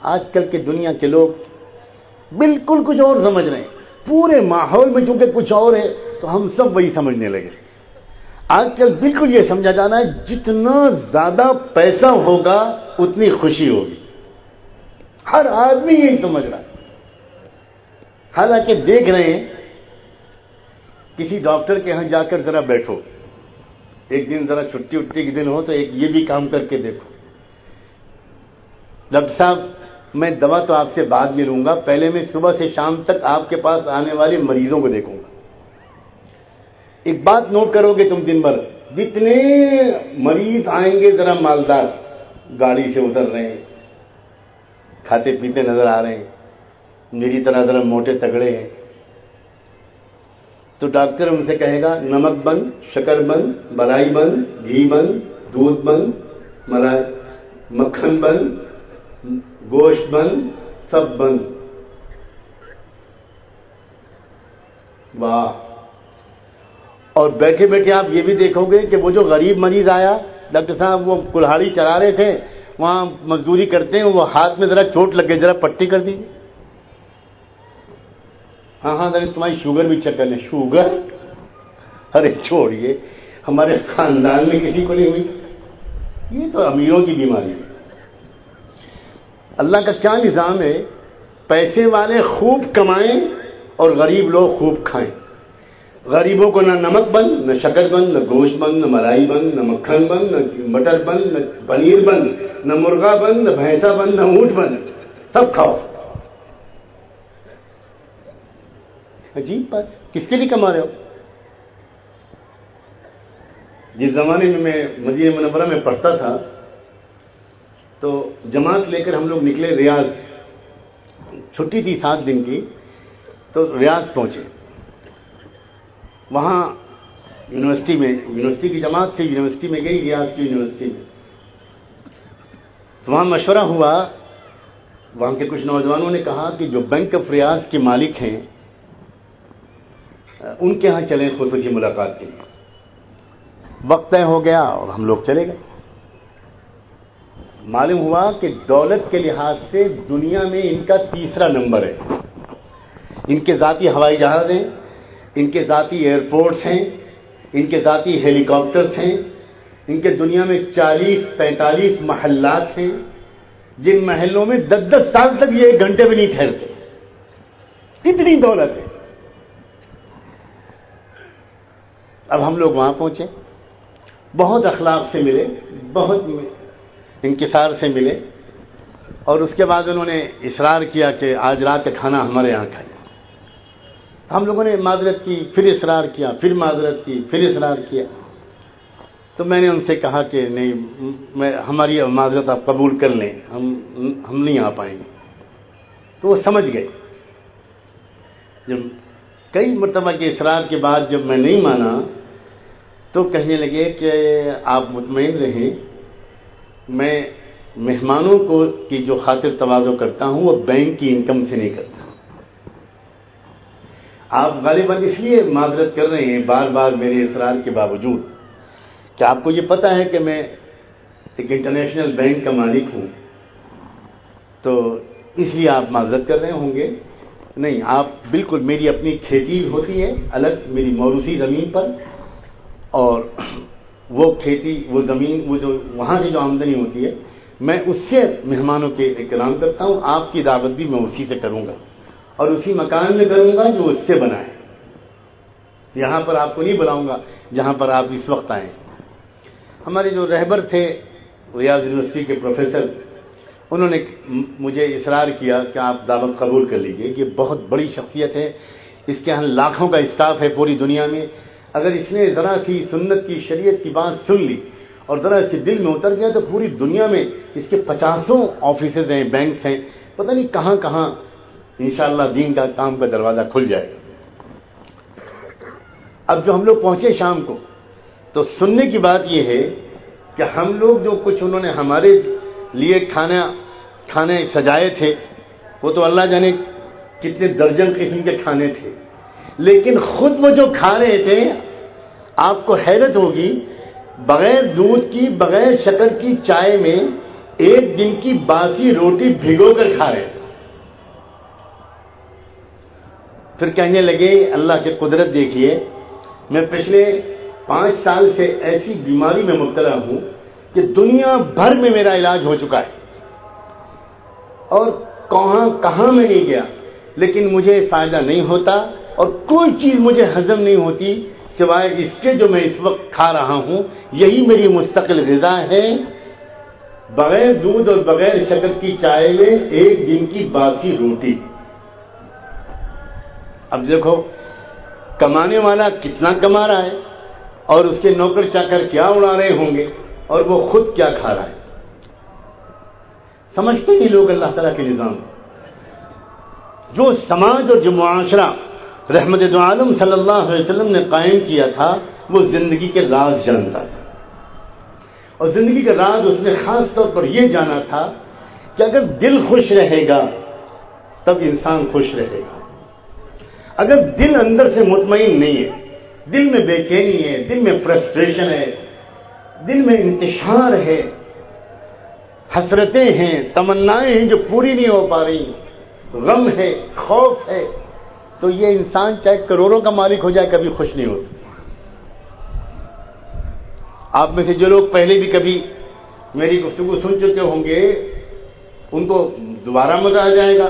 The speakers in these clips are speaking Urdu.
آج کل کے دنیا کے لوگ بالکل کچھ اور سمجھ رہے ہیں. پورے ماحول میں چونکہ کچھ اور ہے تو ہم سب وہی سمجھنے لگے. آج کل بالکل یہ سمجھا جانا ہے جتنا زیادہ پیسہ ہوگا اتنی خوشی ہوگی. ہر آدمی یہی سمجھ رہا ہے. حالانکہ دیکھ رہے ہیں کسی ڈاکٹر کے یہاں جا کر ذرا بیٹھو, ایک دن ذرا چھٹی اٹھتی کے دن ہو تو ایک یہ بھی کام کر کے دیکھو. ڈاکٹر صاحب میں دوا تو آپ سے بعد میں لوں گا, پہلے میں صبح سے شام تک آپ کے پاس آنے والے مریضوں کو دیکھوں گا. ایک بات نوٹ کرو گے تم دن بھر, جتنے مریض آئیں گے ذرا مالدار, گاڑی سے اتر رہے ہیں, کھاتے پیتے نظر آ رہے ہیں, میری طرح ذرا موٹے تگڑے ہیں, تو ڈاکٹر ان سے کہے گا نمک بند, شکر بند, ملائی بند, گھی بند, دودھ بند, ملائی مکھن بند, گوشت بند, سب بند. واہ. اور بیٹھے بیٹھے آپ یہ بھی دیکھو گے کہ وہ جو غریب مریض آیا, ڈاکٹر صاحب وہ کلہاڑی چلا رہے تھے, وہاں مزدوری کرتے ہیں, وہ ہاتھ میں ذرا چوٹ لگ گئی, ذرا پٹی کر دیجیے. ہاں ذرا تمہاری شوگر بھی چیک کر لیں. شوگر؟ ارے چھوڑیے, ہمارے خاندان میں کسی کو نہیں ہوئی, یہ تو امیروں کی بیماری ہے. اللہ کا کیا نظام ہے, پیسے والے خوب کمائیں اور غریب لوگ خوب کھائیں. غریبوں کو نہ نمک بند, نہ شکر بند, نہ گوشت بند, نہ ملائی بند, نہ مکھن بند, نہ مٹر بند, نہ پنیر بند, نہ مرغا بند, نہ بھینسا بند, نہ اونٹ بند, سب کھاؤ. عجیب بات, کس کے لیے کما رہے ہو؟ جس زمانے میں مدینہ منورہ میں پڑھتا تھا تو جماعت لے کر ہم لوگ نکلے ریاض, چھٹی تھی 7 دن کی, تو ریاض پہنچے. وہاں یونیورسٹی کی جماعت سے یونیورسٹی میں گئی, ریاض کی یونیورسٹی میں. تو وہاں مشورہ ہوا, وہاں کے کچھ نوجوانوں نے کہا کہ جو بینک آف ریاض کے مالک ہیں ان کے ہاں چلیں خصوصی ملاقات کے لیے. وقت طے ہو گیا اور ہم لوگ چلے گئے. معلوم ہوا کہ دولت کے لحاظ سے دنیا میں ان کا 3را نمبر ہے. ان کے ذاتی ہوائی جہاز ہیں, ان کے ذاتی ایئرپورٹس ہیں, ان کے ذاتی ہیلی کاپٹرس ہیں, ان کے دنیا میں 40-45 محلات ہیں, جن محلوں میں 10-10 سال تک یہ 1 گھنٹے بھی نہیں ٹھہرتے. کتنی دولت ہے. اب ہم لوگ وہاں پہنچے, بہت اخلاق سے ملے, بہت انکسار سے ملے, اور اس کے بعد انہوں نے اصرار کیا کہ آج رات کا کھانا ہمارے یہاں کھائیں. ہم لوگوں نے معذرت کی, پھر اصرار کیا, پھر معذرت کی, پھر اصرار کیا. تو میں نے ان سے کہا کہ نہیں, ہماری معذرت آپ قبول کر لیں, ہم نہیں آ پائیں گے. تو وہ سمجھ گئے. جب کئی مرتبہ کے اصرار کے بعد جب میں نہیں مانا تو کہنے لگے کہ آپ مطمئن رہیں, میں مہمانوں کی جو خاطر تواضع کرتا ہوں وہ بینک کی انکم سے نہیں کرتا. آپ غالباً اس لیے معذرت کر رہے ہیں بار بار میرے اصرار کے باوجود کہ آپ کو یہ پتہ ہے کہ میں ایک انٹرنیشنل بینک کا مالک ہوں, تو اس لیے آپ معذرت کر رہے ہوں گے. نہیں, آپ بالکل, میری اپنی کھیتی ہوتی ہے الگ میری موروثی زمین پر, اور وہ کھیتی, وہ زمین, وہ جو وہاں سے جو آمدنی ہوتی ہے میں اس سے مہمانوں کے اکرام کرتا ہوں. آپ کی دعوت بھی میں اسی سے کروں گا اور اسی مکان میں کروں گا جو اس سے بنا ہے. یہاں پر آپ کو نہیں بلاؤں گا جہاں پر آپ اس وقت آئے. ہمارے جو رہبر تھے ریاض یونیورسٹی کے پروفیسر, انہوں نے مجھے اصرار کیا کہ آپ دعوت قبول کر لیجئے, یہ بہت بڑی شخصیت ہے, اس کے یہاں لاکھوں کا اسٹاف ہے پوری دنیا میں. اگر اس نے ذرا سی سنت کی, شریعت کی بات سن لی اور ذرا اس کے دل میں اتر گیا تو پوری دنیا میں اس کے 50 آفیسز ہیں, بینکس ہیں, پتہ نہیں کہاں کہاں انشاءاللہ دین کا کام کا دروازہ کھل جائے گا. اب جو ہم لوگ پہنچے شام کو, تو سننے کی بات یہ ہے کہ ہم لوگ جو کچھ انہوں نے ہمارے لیے کھانے سجائے تھے وہ تو اللہ جانے کتنے درجن قسم کے کھانے تھے, لیکن خود وہ جو کھا رہے تھے آپ کو حیرت ہوگی, بغیر دودھ کی, بغیر شکر کی چائے میں ایک دن کی باسی روٹی بھگو کر کھا رہے تھے. پھر کہنے لگے اللہ کی قدرت دیکھیے، میں پچھلے 5 سال سے ایسی بیماری میں مبتلا ہوں کہ دنیا بھر میں میرا علاج ہو چکا ہے اور کہاں میں نہیں گیا، لیکن مجھے فائدہ نہیں ہوتا اور کوئی چیز مجھے ہضم نہیں ہوتی سوائے اس کے جو میں اس وقت کھا رہا ہوں. یہی میری مستقل غذا ہے، بغیر دودھ اور بغیر شکر کی چائے میں ایک دن کی باسی روٹی. اب دیکھو کمانے والا کتنا کما رہا ہے اور اس کے نوکر چاکر کیا اڑا رہے ہوں گے اور وہ خود کیا کھا رہا ہے. سمجھتے نہیں لوگ اللہ تعالیٰ کے نظام. جو سماج اور جو معاشرہ رحمت دو عالم صلی اللہ علیہ وسلم نے قائم کیا تھا وہ زندگی کے راز جانتا تھا، اور زندگی کا راز اس نے خاص طور پر یہ جانا تھا کہ اگر دل خوش رہے گا تب انسان خوش رہے گا. اگر دل اندر سے مطمئن نہیں ہے، دل میں بے چینی ہے، دل میں فرسٹریشن ہے، دل میں انتشار ہے، حسرتیں ہیں، تمنائیں ہیں جو پوری نہیں ہو پا رہی، غم ہے، خوف ہے، تو یہ انسان چاہے کروڑوں کا مالک ہو جائے کبھی خوش نہیں ہو سکتا. آپ میں سے جو لوگ پہلے بھی کبھی میری گفتگو سن چکے ہوں گے ان کو دوبارہ مزہ آ جائے گا،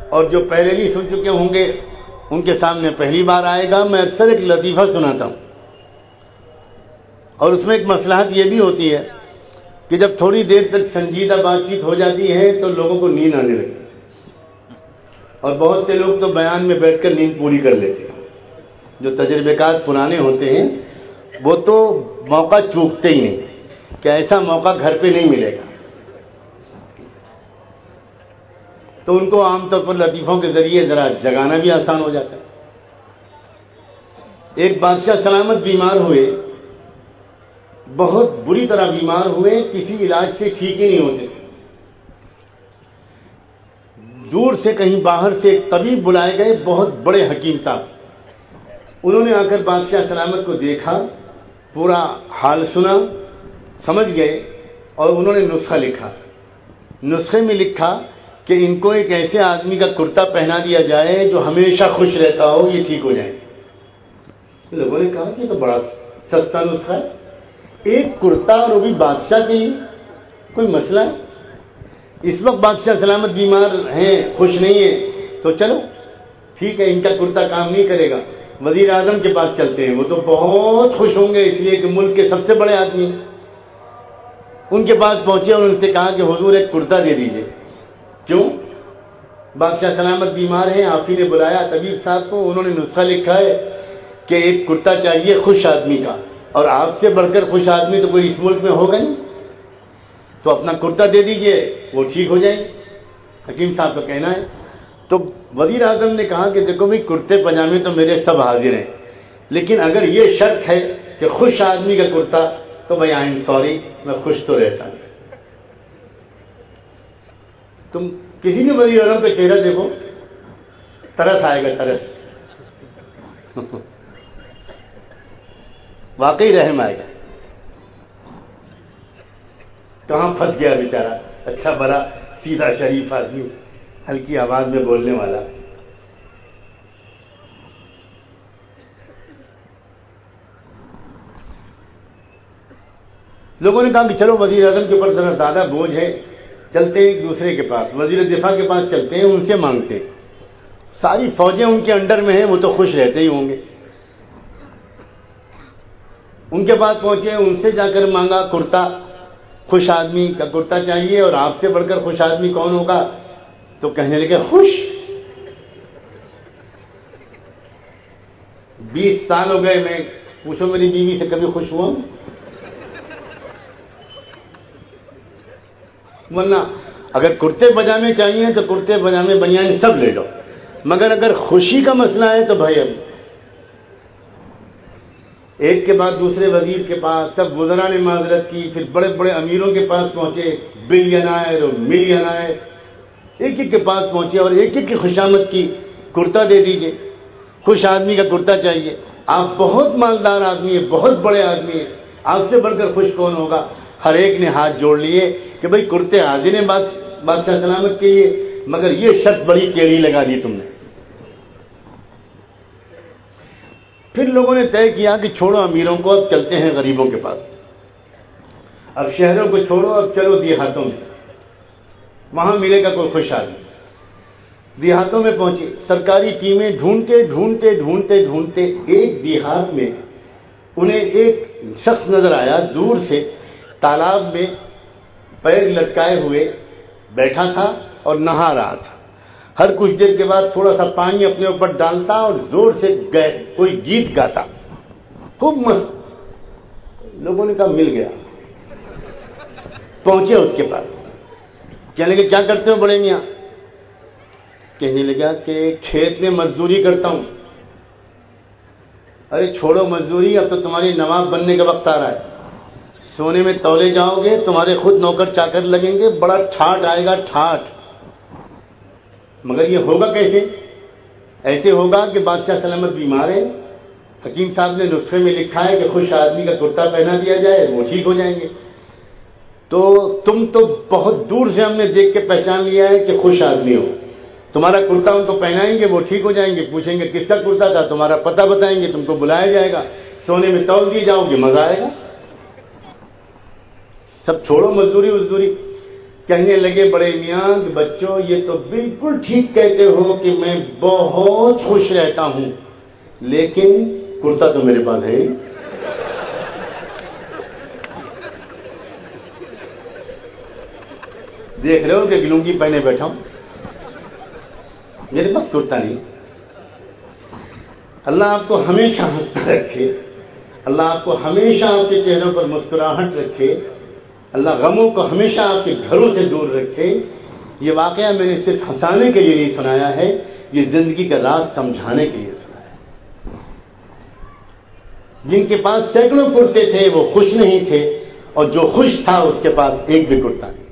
اور جو پہلے بھی سن چکے ہوں گے ان کے سامنے پہلی بار آئے گا. میں اکثر ایک لطیفہ سناتا ہوں اور اس میں ایک مصلحت یہ بھی ہوتی ہے کہ جب تھوڑی دیر تک سنجیدہ بات چیت ہو جاتی ہے تو لوگوں کو نیند آنے لگتی ہے، اور بہت سے لوگ تو بیان میں بیٹھ کر نیند پوری کر لیتے ہیں. جو تجربے کار پرانے ہوتے ہیں وہ تو موقع چوکتے ہی نہیں کہ ایسا موقع گھر پہ نہیں ملے گا، تو ان کو عام طور پر لطیفوں کے ذریعے ذرا جگانا بھی آسان ہو جاتا ہے. ایک بادشاہ سلامت بیمار ہوئے، بہت بری طرح بیمار ہوئے، کسی علاج سے ٹھیک ہی نہیں ہوتے تھے. دور سے کہیں باہر سے ایک طبیب بلائے گئے، بہت بڑے حکیم صاحب. انہوں نے آ کر بادشاہ سلامت کو دیکھا، پورا حال سنا، سمجھ گئے اور انہوں نے نسخہ لکھا. نسخے میں لکھا کہ ان کو ایک ایسے آدمی کا کرتا پہنا دیا جائے جو ہمیشہ خوش رہتا ہو، یہ ٹھیک ہو جائے. لوگوں نے کہا کہ یہ تو بڑا سستا نسخہ ہے، ایک کرتا اور وہ بھی بادشاہ کے لیے، کوئی مسئلہ ہے؟ اس وقت بادشاہ سلامت بیمار ہیں، خوش نہیں ہیں، تو چلو ٹھیک ہے، ان کا کرتا کام نہیں کرے گا، وزیر اعظم کے پاس چلتے ہیں، وہ تو بہت خوش ہوں گے اس لیے کہ ملک کے سب سے بڑے آدمی ہیں. ان کے پاس پہنچے اور ان سے کہا کہ حضور ایک کرتا دے دیجئے. کیوں؟ بادشاہ سلامت بیمار ہیں، آپ ہی نے بلایا طبیب صاحب کو، انہوں نے نسخہ لکھا ہے کہ ایک کرتا چاہیے خوش آدمی کا، اور آپ سے بڑھ کر خوش آدمی تو کوئی اس ملک میں ہوگا نہیں، تو اپنا کرتا دے دیجئے، وہ ٹھیک ہو جائے. حکیم صاحب کا کہنا ہے. تو وزیر اعظم نے کہا کہ دیکھو بھائی، کرتے پجامے تو میرے سب حاضر ہیں، لیکن اگر یہ شرط ہے کہ خوش آدمی کا کرتا، تو بھائی آئی ایم سوری، میں خوش تو رہتا نہیں. تم کسی بھی وزیر اعظم کا چہرہ دیکھو، ترس آئے گا، ترس. واقعی رحم آئے گا. کہاں پھنس گیا بیچارہ، اچھا بڑا سیدھا شریف آدمی، ہلکی آواز میں بولنے والا. لوگوں نے کہا کہ چلو وزیر اعظم کے اوپر ذرا زیادہ بوجھ ہے، چلتے ہیں ایک دوسرے کے پاس، وزیر دفاع کے پاس چلتے ہیں، ان سے مانگتے ہیں. ساری فوجیں ان کے انڈر میں ہیں، وہ تو خوش رہتے ہی ہوں گے. ان کے پاس پہنچے، ان سے جا کر مانگا کرتا، خوش آدمی کا کرتا چاہیے، اور آپ سے بڑھ کر خوش آدمی کون ہوگا؟ تو کہنے لگے خوش. 20 سال ہو گئے، میں پوچھو میری بیوی سے کبھی خوش ہوا؟ ورنہ اگر کرتے پجامے چاہیے تو کرتے پجامے بنیان سب لے لو، مگر اگر خوشی کا مسئلہ ہے تو بھائی اب ایک کے بعد دوسرے وزیر کے پاس، سب وزراء نے معذرت کی، پھر بڑے بڑے امیروں کے پاس پہنچے، بلینائر اور ملینائر، ایک ایک کے پاس پہنچے اور ایک ایک کی خوشامد کی. کرتا دے دیجئے، خوش آدمی کا کرتا چاہیے. آپ بہت مالدار آدمی ہیں، بہت بڑے آدمی ہیں، آپ سے بڑھ کر خوش کون ہوگا؟ ہر ایک نے ہاتھ جوڑ لیے کہ بھئی کرتے حاضر ہیں بادشاہ سلامت کے لیے، مگر یہ شرط بڑی ٹیڑھی لگا دی تم نے۔ پھر لوگوں نے طے کیا کہ چھوڑو امیروں کو، اب چلتے ہیں غریبوں کے پاس، اب شہروں کو چھوڑو، اب چلو دیہاتوں میں، وہاں ملے گا کوئی خوش آدمی۔ دیہاتوں میں پہنچی، سرکاری ٹیمیں ڈھونڈتے ڈھونڈتے ڈھونڈتے ڈھونڈتے ایک دیہات میں انہیں ایک شخص نظر آیا، دور سے تالاب میں پیر لٹکائے ہوئے بیٹھا تھا اور نہا رہا تھا۔ ہر کچھ دیر کے بعد تھوڑا سا پانی اپنے اوپر ڈالتا اور زور سے کوئی گیت گاتا، خوب مست۔ لوگوں نے کہا مل گیا، پہنچے اس کے پاس، کہنے لگے کیا کرتے ہو بڑے میاں؟ کہنے لگا کہ کھیت میں مزدوری کرتا ہوں۔ ارے چھوڑو مزدوری، اب تو تمہاری نواب بننے کا وقت آ رہا ہے، سونے میں تولے جاؤ گے، تمہارے خود نوکر چاکر لگیں گے، بڑا ٹھاٹ آئے گا، ٹھاٹ۔ مگر یہ ہوگا کیسے؟ ایسے ہوگا کہ بادشاہ سلامت بیمار ہے، حکیم صاحب نے نسخے میں لکھا ہے کہ خوش آدمی کا کرتا پہنا دیا جائے، وہ ٹھیک ہو جائیں گے۔ تو تم تو بہت دور سے ہم نے دیکھ کے پہچان لیا ہے کہ خوش آدمی ہو، تمہارا کرتا ان کو پہنائیں گے، وہ ٹھیک ہو جائیں گے، پوچھیں گے کس کا کرتا تھا، تمہارا پتہ بتائیں گے، تم کو بلایا جائے گا، سونے میں تول دی جاؤ گے، مزہ آئے گا۔ سب چھوڑو مزدوری وزدوری۔ کہنے لگے بڑے میاں کہ بچوں یہ تو بالکل ٹھیک کہتے ہو کہ میں بہت خوش رہتا ہوں، لیکن کرتا تو میرے پاس ہے ہی۔ دیکھ رہے ہو کہ لنگی پہنے بیٹھا ہوں، میرے پاس کرتا نہیں۔ اللہ آپ کو ہمیشہ ہنستا رکھے، اللہ آپ کو ہمیشہ آپ کے چہروں پر مسکراہٹ رکھے، اللہ غموں کو ہمیشہ آپ کے گھروں سے دور رکھے۔ یہ واقعہ میں نے صرف ہنسانے کے لیے نہیں سنایا ہے، یہ زندگی کا راز سمجھانے کے لیے سنایا ہے۔ جن کے پاس سینکڑوں کرتے تھے وہ خوش نہیں تھے، اور جو خوش تھا اس کے پاس ایک بھی کرتا نہیں۔